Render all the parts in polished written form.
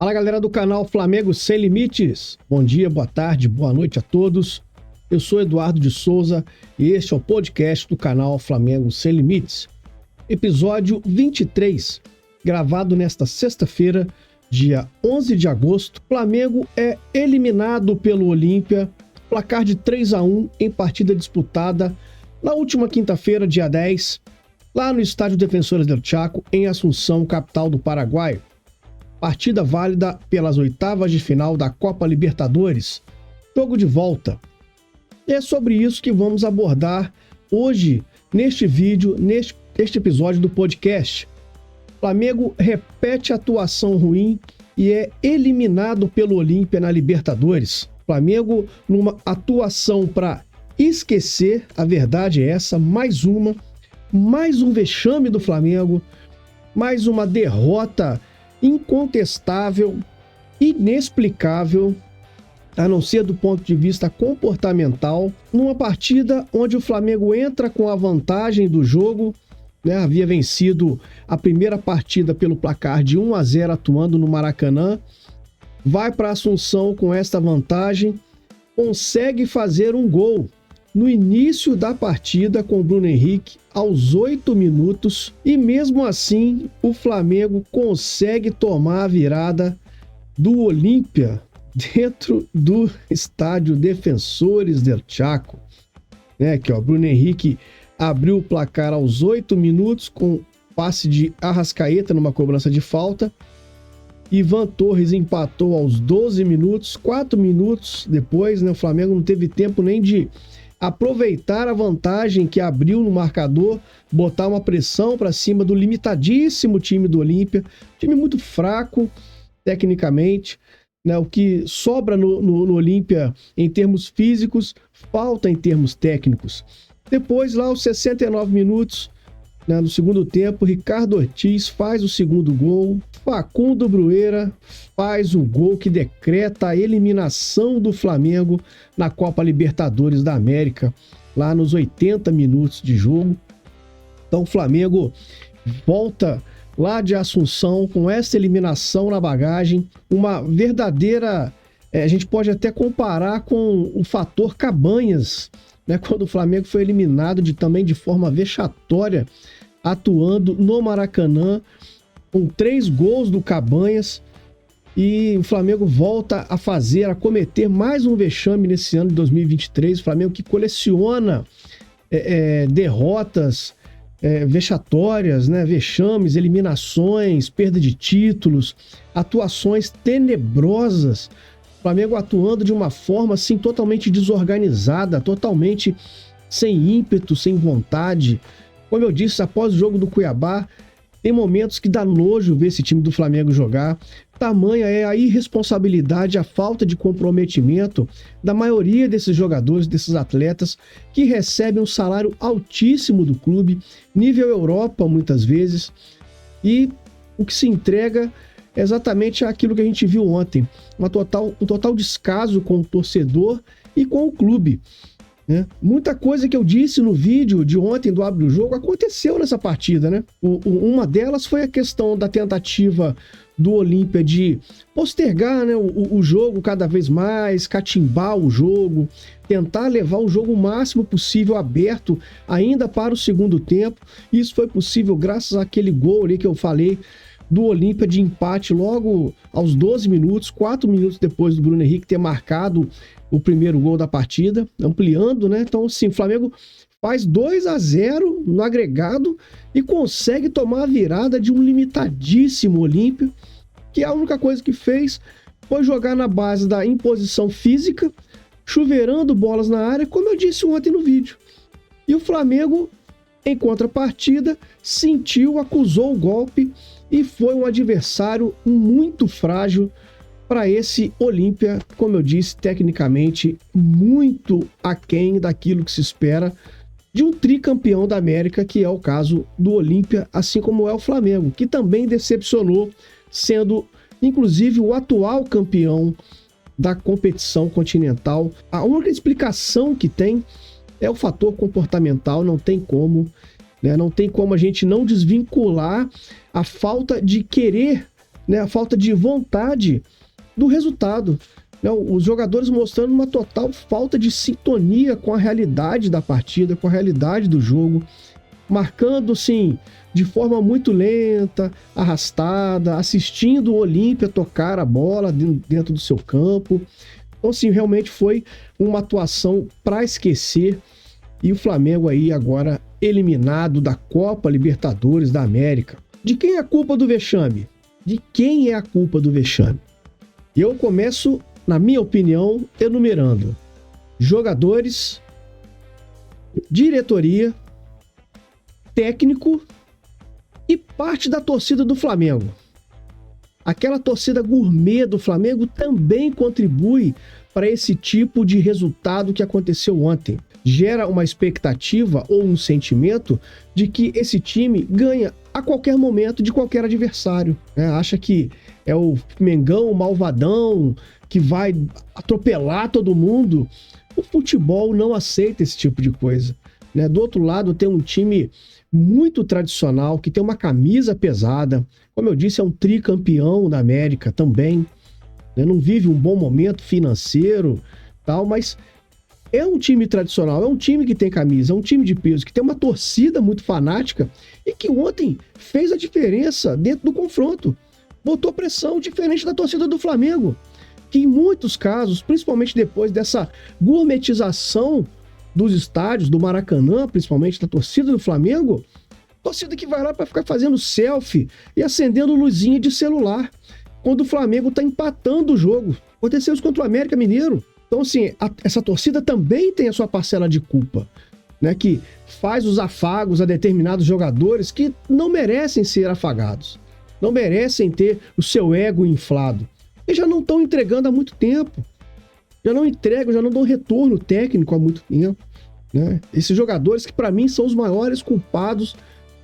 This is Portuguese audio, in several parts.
Fala galera do canal Flamengo Sem Limites, bom dia, boa tarde, boa noite a todos. Eu sou Eduardo de Souza e este é o podcast do canal Flamengo Sem Limites. Episódio 23, gravado nesta sexta-feira, dia 11 de agosto. Flamengo é eliminado pelo Olímpia, placar de 3-1 em partida disputada na última quinta-feira, dia 10, lá no estádio Defensores del Chaco, em Assunção, capital do Paraguai. Partida válida pelas oitavas de final da Copa Libertadores. Jogo de volta. E é sobre isso que vamos abordar hoje, neste vídeo, neste episódio do podcast. Flamengo repete atuação ruim e é eliminado pelo Olímpia na Libertadores. Flamengo numa atuação para esquecer, a verdade é essa, mais um vexame do Flamengo, mais uma derrota incontestável, inexplicável, a não ser do ponto de vista comportamental, numa partida onde o Flamengo entra com a vantagem do jogo, né? Havia vencido a primeira partida pelo placar de 1-0 atuando no Maracanã, vai para Assunção com esta vantagem, consegue fazer um gol no início da partida com o Bruno Henrique, aos 8 minutos, e mesmo assim o Flamengo consegue tomar a virada do Olímpia dentro do estádio Defensores del Chaco. Aqui, ó, Bruno Henrique abriu o placar aos 8 minutos com passe de Arrascaeta numa cobrança de falta. Ivan Torres empatou aos 12 minutos, 4 minutos depois, né, o Flamengo não teve tempo nem de aproveitar a vantagem que abriu no marcador, botar uma pressão para cima do limitadíssimo time do Olímpia, time muito fraco tecnicamente, né? O que sobra no Olímpia em termos físicos, falta em termos técnicos. Depois, lá aos 69 minutos, né, no segundo tempo, Ricardo Ortiz faz o segundo gol, Facundo Brueira faz o gol que decreta a eliminação do Flamengo na Copa Libertadores da América, lá nos 80 minutos de jogo. Então o Flamengo volta lá de Assunção com essa eliminação na bagagem, uma verdadeira... a gente pode até comparar com o fator Cabanhas, né, quando o Flamengo foi eliminado também de forma vexatória, atuando no Maracanã, com 3 gols do Cabanhas, e o Flamengo volta a cometer mais um vexame nesse ano de 2023, o Flamengo que coleciona derrotas vexatórias, né, vexames, eliminações, perda de títulos, atuações tenebrosas, o Flamengo atuando de uma forma assim totalmente desorganizada, totalmente sem ímpeto, sem vontade. Como eu disse, após o jogo do Cuiabá, tem momentos que dá nojo ver esse time do Flamengo jogar. Tamanha é a irresponsabilidade, a falta de comprometimento da maioria desses jogadores, desses atletas, que recebem um salário altíssimo do clube, nível Europa muitas vezes, e o que se entrega é exatamente aquilo que a gente viu ontem, um total descaso com o torcedor e com o clube. Muita coisa que eu disse no vídeo de ontem do Abre o Jogo aconteceu nessa partida, né? Uma delas foi a questão da tentativa do Olímpia de postergar, né, o jogo cada vez mais, catimbar o jogo, tentar levar o jogo o máximo possível aberto ainda para o segundo tempo. Isso foi possível graças àquele gol ali que eu falei do Olímpia de empate logo aos 12 minutos, 4 minutos depois do Bruno Henrique ter marcado o primeiro gol da partida, ampliando, né? Então, sim, o Flamengo faz 2-0 no agregado e consegue tomar a virada de um limitadíssimo Olímpia, que a única coisa que fez foi jogar na base da imposição física, chuveirando bolas na área, como eu disse ontem no vídeo. E o Flamengo, em contrapartida, acusou o golpe e foi um adversário muito frágil para esse Olímpia, como eu disse, tecnicamente muito aquém daquilo que se espera de um tricampeão da América, que é o caso do Olímpia, assim como é o Flamengo, que também decepcionou, sendo inclusive o atual campeão da competição continental. A única explicação que tem é o fator comportamental, não tem como, né? Não tem como a gente não desvincular a falta de querer né? A falta de vontade do resultado. Né? Os jogadores mostrando uma total falta de sintonia com a realidade da partida, com a realidade do jogo, marcando, sim, de forma muito lenta, arrastada, assistindo o Olímpia tocar a bola dentro do seu campo. Então, sim, realmente foi uma atuação para esquecer. E o Flamengo aí agora eliminado da Copa Libertadores da América. De quem é a culpa do vexame? De quem é a culpa do vexame? Eu começo, na minha opinião, enumerando jogadores, diretoria, técnico e parte da torcida do Flamengo. Aquela torcida gourmet do Flamengo também contribui para esse tipo de resultado que aconteceu ontem. Gera uma expectativa ou um sentimento de que esse time ganha a qualquer momento de qualquer adversário. Né? Acha que é o Mengão, o malvadão, que vai atropelar todo mundo. O futebol não aceita esse tipo de coisa. Né? Do outro lado, tem um time muito tradicional, que tem uma camisa pesada. Como eu disse, é um tricampeão da América também. Né? Não vive um bom momento financeiro, tal, mas é um time tradicional, é um time que tem camisa, é um time de peso, que tem uma torcida muito fanática e que ontem fez a diferença dentro do confronto. Botou pressão diferente da torcida do Flamengo, que em muitos casos, principalmente depois dessa gourmetização dos estádios, do Maracanã, principalmente da torcida do Flamengo, torcida que vai lá para ficar fazendo selfie e acendendo luzinha de celular, quando o Flamengo está empatando o jogo. Aconteceu isso contra o América Mineiro. Então, assim, essa torcida também tem a sua parcela de culpa, né? Que faz os afagos a determinados jogadores que não merecem ser afagados, não merecem ter o seu ego inflado. Eles já não estão entregando há muito tempo, já não entregam, já não dão retorno técnico há muito tempo, né? Esses jogadores que, para mim, são os maiores culpados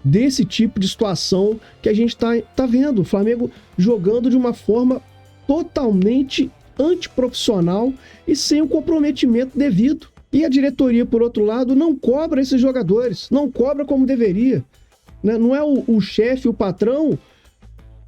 desse tipo de situação que a gente tá vendo. O Flamengo jogando de uma forma totalmente antiprofissional e sem o comprometimento devido. E a diretoria, por outro lado, não cobra esses jogadores, não cobra como deveria. Né? Não é o chefe, o patrão,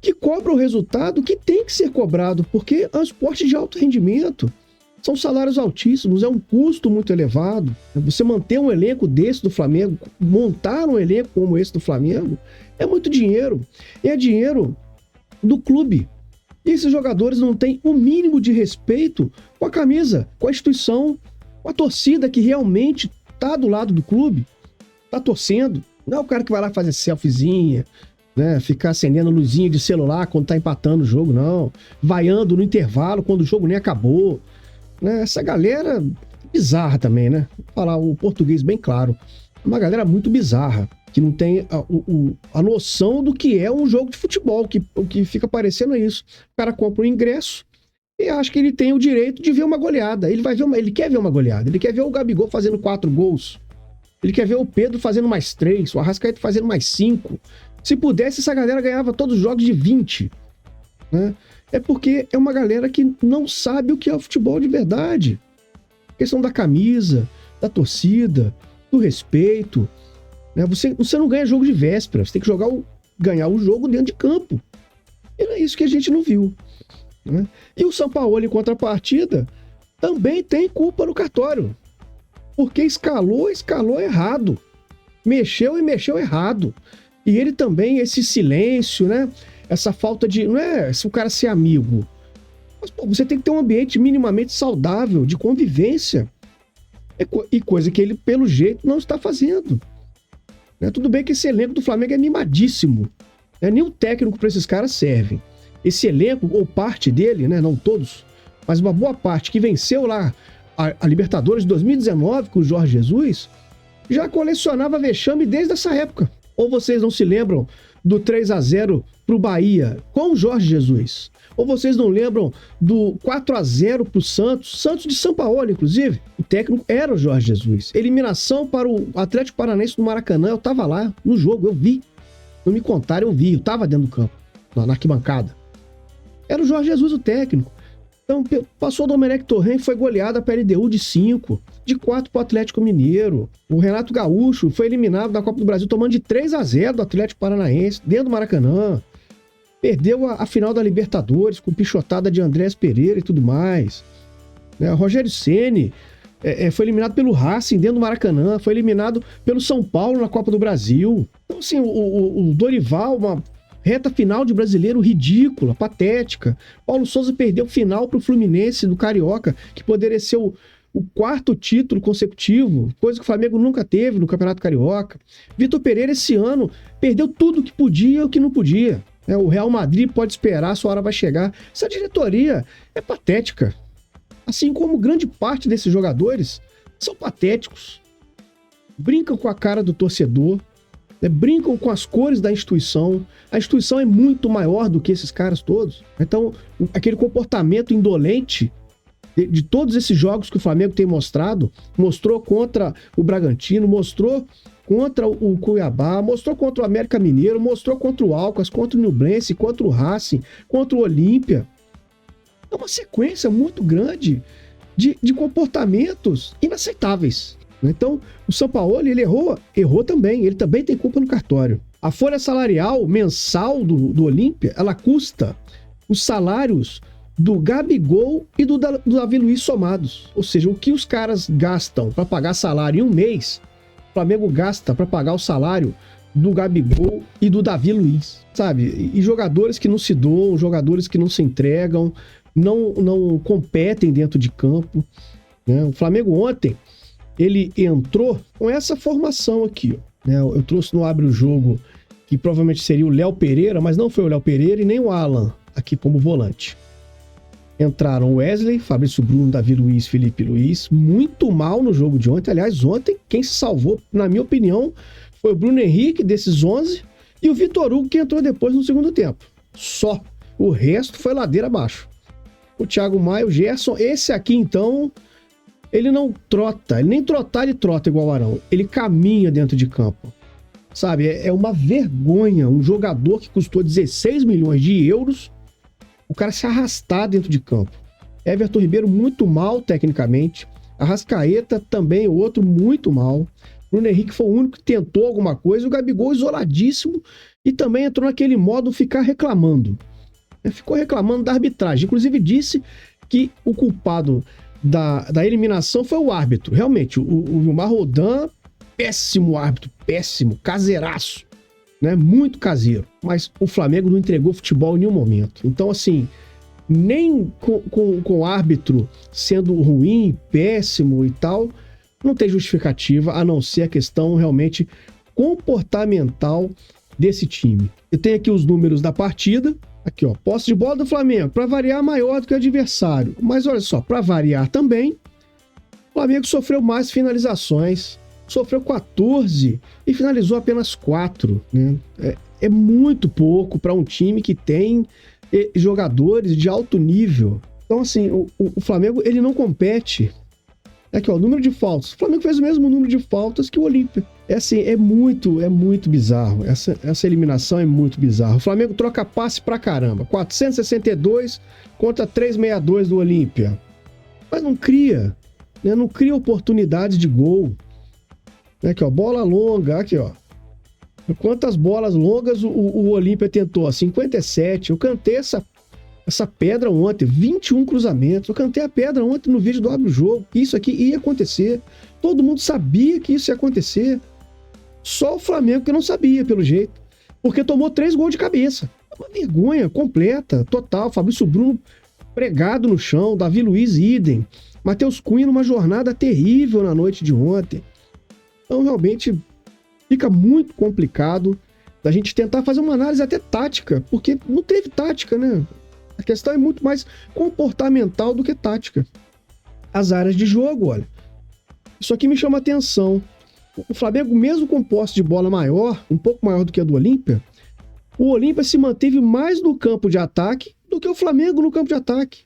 que cobra o resultado que tem que ser cobrado, porque é um esporte de alto rendimento. São salários altíssimos, é um custo muito elevado. Você manter um elenco desse do Flamengo, montar um elenco como esse do Flamengo, é muito dinheiro. É dinheiro do clube. E esses jogadores não têm o mínimo de respeito com a camisa, com a instituição, com a torcida que realmente tá do lado do clube, tá torcendo. Não é o cara que vai lá fazer selfiezinha, né? Ficar acendendo luzinha de celular quando tá empatando o jogo, não. Vaiando no intervalo quando o jogo nem acabou. Né? Essa galera bizarra também, né? Vou falar o português bem claro. É uma galera muito bizarra, que não tem a noção do que é um jogo de futebol, o que fica parecendo é isso. O cara compra um ingresso e acha que ele tem o direito de ver uma goleada. Ele quer ver uma goleada, ele quer ver o Gabigol fazendo 4 gols, ele quer ver o Pedro fazendo mais 3, o Arrascaeta fazendo mais 5. Se pudesse, essa galera ganhava todos os jogos de 20. Né? É porque é uma galera que não sabe o que é o futebol de verdade. A questão da camisa, da torcida, do respeito. Né? Você não ganha jogo de véspera, você tem que ganhar o jogo dentro de campo. E é isso que a gente não viu. Né? E o Sampaoli, em contrapartida, também tem culpa no cartório. Porque escalou errado. Mexeu errado. E ele também, esse silêncio, né? Essa falta de... Não é se o cara ser amigo. Mas, pô, você tem que ter um ambiente minimamente saudável, de convivência. E coisa que ele, pelo jeito, não está fazendo. Né? Tudo bem que esse elenco do Flamengo é mimadíssimo. Né? Nem o técnico para esses caras serve. Esse elenco, ou parte dele, né? Não todos, mas uma boa parte que venceu lá a Libertadores de 2019 com o Jorge Jesus, já colecionava vexame desde essa época. Ou vocês não se lembram do 3-0 pro Bahia com o Jorge Jesus? Ou vocês não lembram do 4-0 pro Santos de Sampaoli, inclusive? O técnico era o Jorge Jesus. Eliminação para o Atlético Paranaense no Maracanã, eu tava lá no jogo, eu vi. Não me contaram, eu vi, eu tava dentro do campo, na arquibancada. Era o Jorge Jesus o técnico. Então, passou o Domenech Torrent, foi goleada para a LDU de 5, de 4 para o Atlético Mineiro. O Renato Gaúcho foi eliminado da Copa do Brasil tomando de 3-0 do Atlético Paranaense, dentro do Maracanã. Perdeu a final da Libertadores com pichotada de Andrés Pereira e tudo mais. Rogério Ceni foi eliminado pelo Racing dentro do Maracanã, foi eliminado pelo São Paulo na Copa do Brasil. Então, assim, o Dorival, uma reta final de brasileiro ridícula, patética. Paulo Souza perdeu final pro Fluminense do Carioca, que poderia ser o 4º título consecutivo, coisa que o Flamengo nunca teve no Campeonato Carioca. Vitor Pereira, esse ano, perdeu tudo que podia e o que não podia. O Real Madrid pode esperar, sua hora vai chegar. Essa diretoria é patética. Assim como grande parte desses jogadores são patéticos. Brincam com a cara do torcedor, brincam com as cores da instituição. A instituição é muito maior do que esses caras todos. Então, aquele comportamento indolente de todos esses jogos que o Flamengo tem mostrado, mostrou contra o Bragantino, mostrou contra o Cuiabá, mostrou contra o América Mineiro, mostrou contra o Alcas, contra o Nublense, contra o Racing, contra o Olímpia. É uma sequência muito grande de comportamentos inaceitáveis. Então, o Sampaoli, ele errou também, ele também tem culpa no cartório. A folha salarial mensal do Olímpia, ela custa os salários do Gabigol e do Davi Luiz somados. Ou seja, o que os caras gastam para pagar salário em um mês, o Flamengo gasta para pagar o salário do Gabigol e do Davi Luiz, sabe? E jogadores que não se doam, jogadores que não se entregam, não competem dentro de campo, né? O Flamengo ontem, ele entrou com essa formação aqui, né? Eu trouxe no Abre o Jogo, que provavelmente seria o Léo Pereira, mas não foi o Léo Pereira e nem o Alan aqui como volante. Entraram Wesley, Fabrício Bruno, Davi Luiz, Felipe Luiz, muito mal no jogo de ontem. Aliás, ontem quem se salvou, na minha opinião, foi o Bruno Henrique, desses 11, e o Vitor Hugo, que entrou depois no segundo tempo. Só. O resto foi ladeira abaixo. O Thiago Maia, o Gerson, esse aqui então, ele não trota, ele nem trotar ele trota igual o Arão, ele caminha dentro de campo. Sabe, é uma vergonha um jogador que custou 16 milhões de euros, o cara se arrastar dentro de campo. Everton Ribeiro muito mal tecnicamente, Arrascaeta também outro muito mal, Bruno Henrique foi o único que tentou alguma coisa, o Gabigol isoladíssimo e também entrou naquele modo ficar reclamando. Ficou reclamando da arbitragem, inclusive disse que o culpado da eliminação foi o árbitro. Realmente, o Vilmar Rodan, péssimo árbitro, péssimo, caseiraço, né? Muito caseiro. Mas o Flamengo não entregou futebol em nenhum momento. Então, assim, nem com o árbitro sendo ruim, péssimo e tal, não tem justificativa, a não ser a questão realmente comportamental desse time. Eu tenho aqui os números da partida. Aqui, ó, posse de bola do Flamengo, para variar, maior do que o adversário. Mas olha só, para variar também, o Flamengo sofreu mais finalizações, sofreu 14 e finalizou apenas 4. Né? É muito pouco para um time que tem jogadores de alto nível. Então, assim, o Flamengo, ele não compete. Aqui, ó, o número de faltas. O Flamengo fez o mesmo número de faltas que o Olímpia. Assim, é muito bizarro. Essa eliminação é muito bizarra. O Flamengo troca passe pra caramba. 462 contra 362 do Olímpia. Mas não cria, né? Não cria oportunidades de gol. Aqui, ó, bola longa. Aqui, ó. Quantas bolas longas o Olímpia tentou? 57. Eu cantei essa pedra ontem, 21 cruzamentos. Eu cantei a pedra ontem no vídeo do Abre o Jogo, que isso aqui ia acontecer. Todo mundo sabia que isso ia acontecer. Só o Flamengo que não sabia, pelo jeito. Porque tomou 3 gols de cabeça. Uma vergonha completa, total. Fabrício Bruno pregado no chão, Davi Luiz idem. Matheus Cunha numa jornada terrível na noite de ontem. Então, realmente, fica muito complicado da gente tentar fazer uma análise até tática, porque não teve tática, né? A questão é muito mais comportamental do que tática. As áreas de jogo, olha. Isso aqui me chama atenção. O Flamengo, mesmo com posse de bola maior, um pouco maior do que a do Olímpia, o Olímpia se manteve mais no campo de ataque do que o Flamengo no campo de ataque.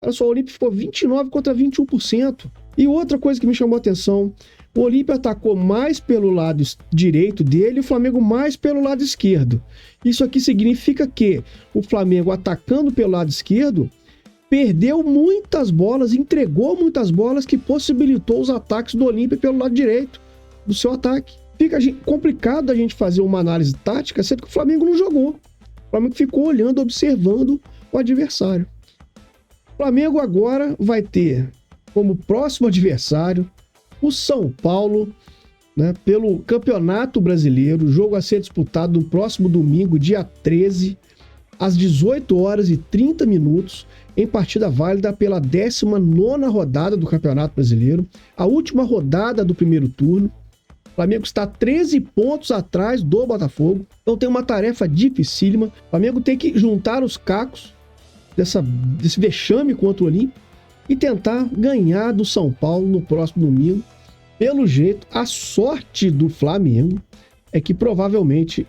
Olha só, o Olímpia ficou 29% contra 21%. E outra coisa que me chamou atenção, o Olímpia atacou mais pelo lado direito dele e o Flamengo mais pelo lado esquerdo. Isso aqui significa que o Flamengo, atacando pelo lado esquerdo, perdeu muitas bolas, entregou muitas bolas que possibilitou os ataques do Olímpia pelo lado direito do seu ataque. Fica complicado a gente fazer uma análise tática, sendo que o Flamengo não jogou. Flamengo ficou olhando, observando o adversário. O Flamengo agora vai ter como próximo adversário o São Paulo, né, pelo Campeonato Brasileiro, jogo a ser disputado no próximo domingo, dia 13, às 18h30, em partida válida pela 19ª rodada do Campeonato Brasileiro, a última rodada do primeiro turno. O Flamengo está 13 pontos atrás do Botafogo, então tem uma tarefa dificílima. O Flamengo tem que juntar os cacos desse vexame contra o Olímpia e tentar ganhar do São Paulo no próximo domingo. Pelo jeito, a sorte do Flamengo é que provavelmente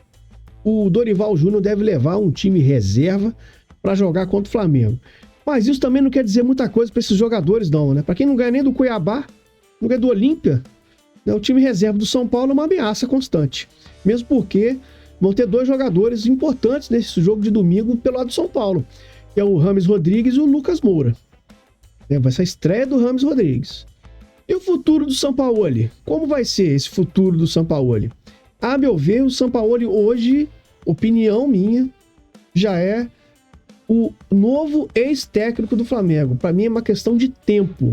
o Dorival Júnior deve levar um time reserva para jogar contra o Flamengo. Mas isso também não quer dizer muita coisa para esses jogadores, não, né? Para quem não ganha nem do Cuiabá, não ganha do Olímpia, né? O time reserva do São Paulo é uma ameaça constante. Mesmo porque vão ter 2 jogadores importantes nesse jogo de domingo pelo lado do São Paulo, que é o Rames Rodrigues e o Lucas Moura. Vai ser a estreia do Rames Rodrigues. E o futuro do Sampaoli? Como vai ser esse futuro do Sampaoli? A meu ver, o Sampaoli hoje, opinião minha, já é o novo ex-técnico do Flamengo. Para mim é uma questão de tempo,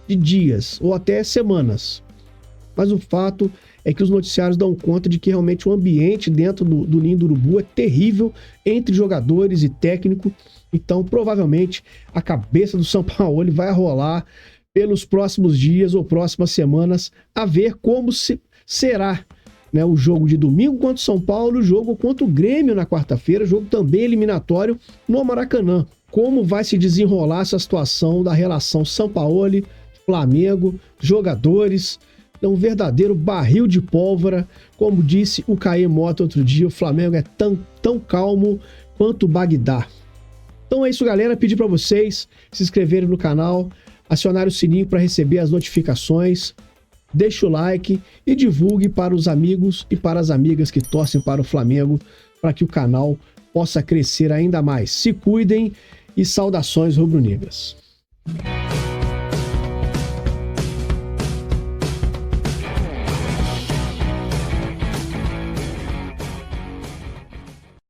de dias ou até semanas. Mas o fato é que os noticiários dão conta de que realmente o ambiente dentro do Ninho do Urubu é terrível entre jogadores e técnico. Então, provavelmente, a cabeça do Sampaoli vai rolar pelos próximos dias ou próximas semanas, a ver como será, né, o jogo de domingo contra o São Paulo, o jogo contra o Grêmio na quarta-feira, jogo também eliminatório no Maracanã. Como vai se desenrolar essa situação da relação Sampaoli, Flamengo, jogadores? É um verdadeiro barril de pólvora. Como disse o Caê Mota outro dia, o Flamengo é tão calmo quanto o Bagdá. Então é isso, galera. Pedir para vocês se inscreverem no canal, acionar o sininho para receber as notificações, deixe o like e divulgue para os amigos e para as amigas que torcem para o Flamengo, para que o canal possa crescer ainda mais. Se cuidem e saudações rubro-negras.